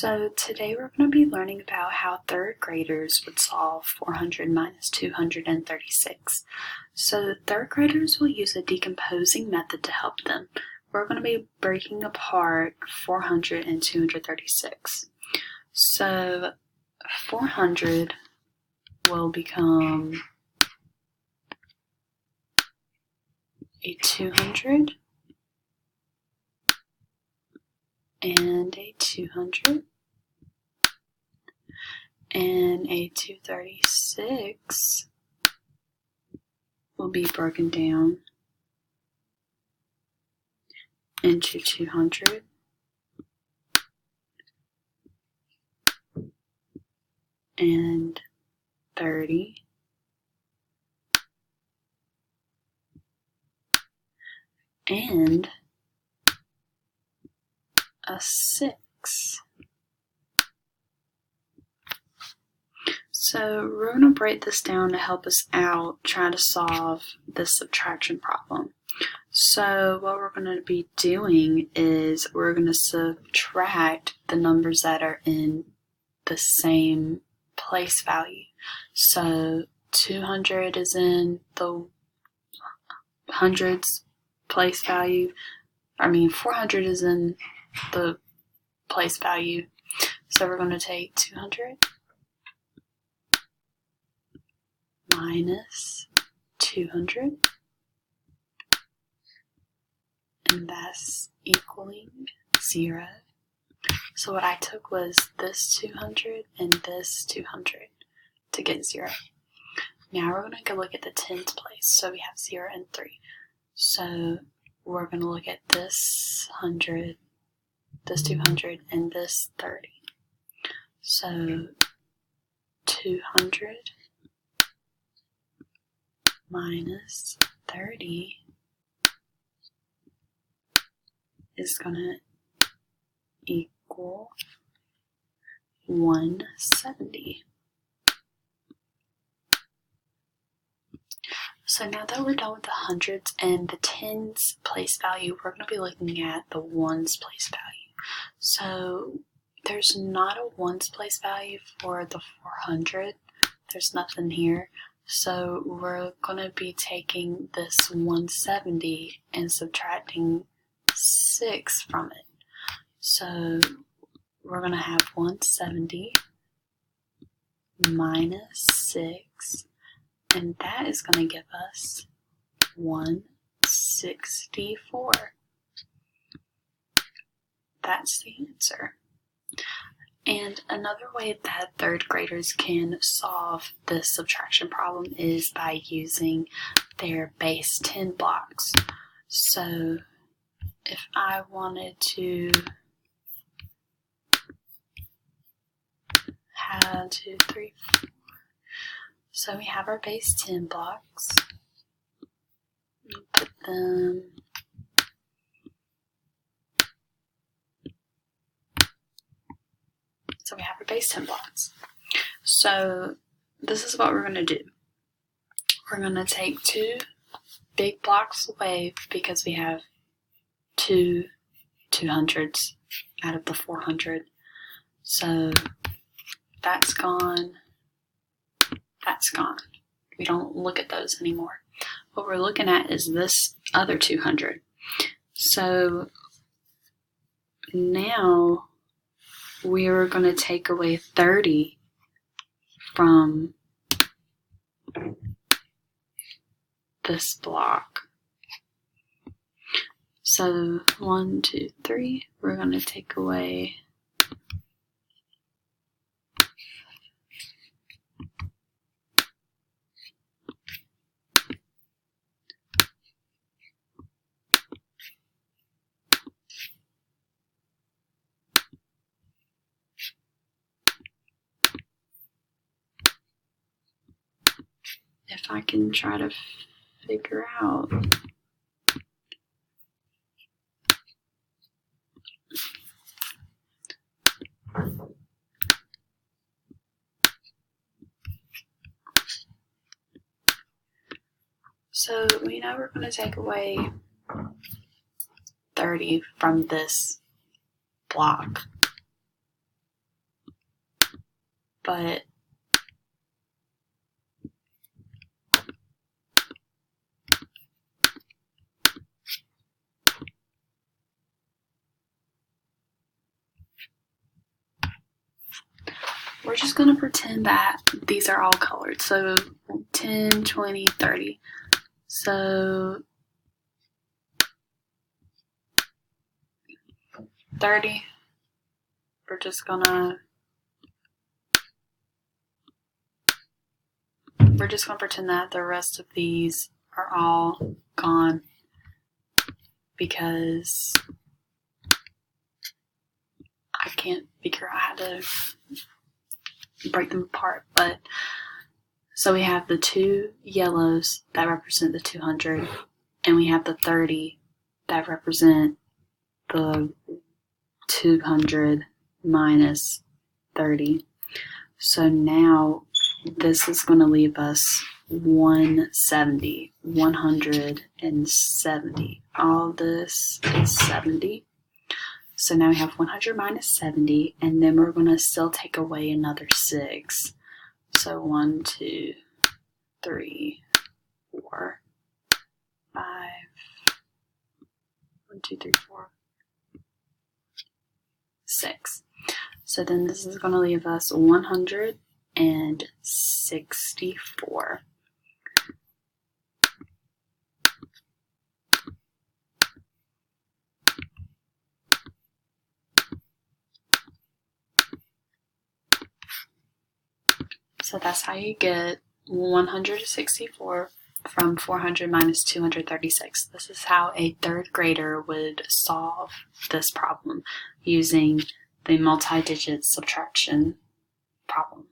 So today we're going to be learning about how third graders would solve 400 minus 236. So third graders will use a decomposing method to help them. We're going to be breaking apart 400 and 236. So 400 will become a 200 and a 200 and a 236 will be broken down into 200 and 30 and a 6. So we're going to break this down to help us out trying to solve this subtraction problem. So what we're going to be doing is we're going to subtract the numbers that are in the same place value. So 200 is in the hundreds place value. 400 is in the place value. So we're going to take 200 minus 200, and that's equaling 0. So what I took was this 200 and this 200 to get 0. Now we're going to go look at the tens place. So we have 0 and 3. So we're going to look at this 100, this 200, and this 30. So 200 minus 30 is going to equal 170. So now that we're done with the hundreds and the tens place value, we're going to be looking at the ones place value. So there's not a ones place value for the 400. There's nothing here. So we're going to be taking this 170 and subtracting 6 from it. So we're going to have 170 minus 6, and that is going to give us 164. That's the answer. And another way that third graders can solve this subtraction problem is by using their base 10 blocks. So if I wanted to have 2, 3, 4, so we have our base 10 blocks. Put them So we have our base 10 blocks. So this is what we're going to do. We're going to take 2 big blocks away because we have 2 200s out of the 400. So that's gone. That's gone. We don't look at those anymore. What we're looking at is this other 200. So now we're going to take away 30 from this block. So 1, 2, 3, we're going to take away if I can try to figure out. So we know we're going to take away 30 from this block. but we're just going to pretend that these are all colored. So 10, 20, 30. So 30, we're just going to pretend that the rest of these are all gone because I can't figure out how to break them apart. But so we have the 2 yellows that represent the 200, and we have the 30 that represent the 200 minus 30. So now this is going to leave us 170, 170. All this is 70. So now we have 100 minus 70, and then we're going to still take away another 6. So 1, 2, 3, 4, 5. 1, 2, 3, 4, 6. So then this is going to leave us 164. So that's how you get 164 from 400 minus 236. This is how a 3rd grader would solve this problem using the multi-digit subtraction problem.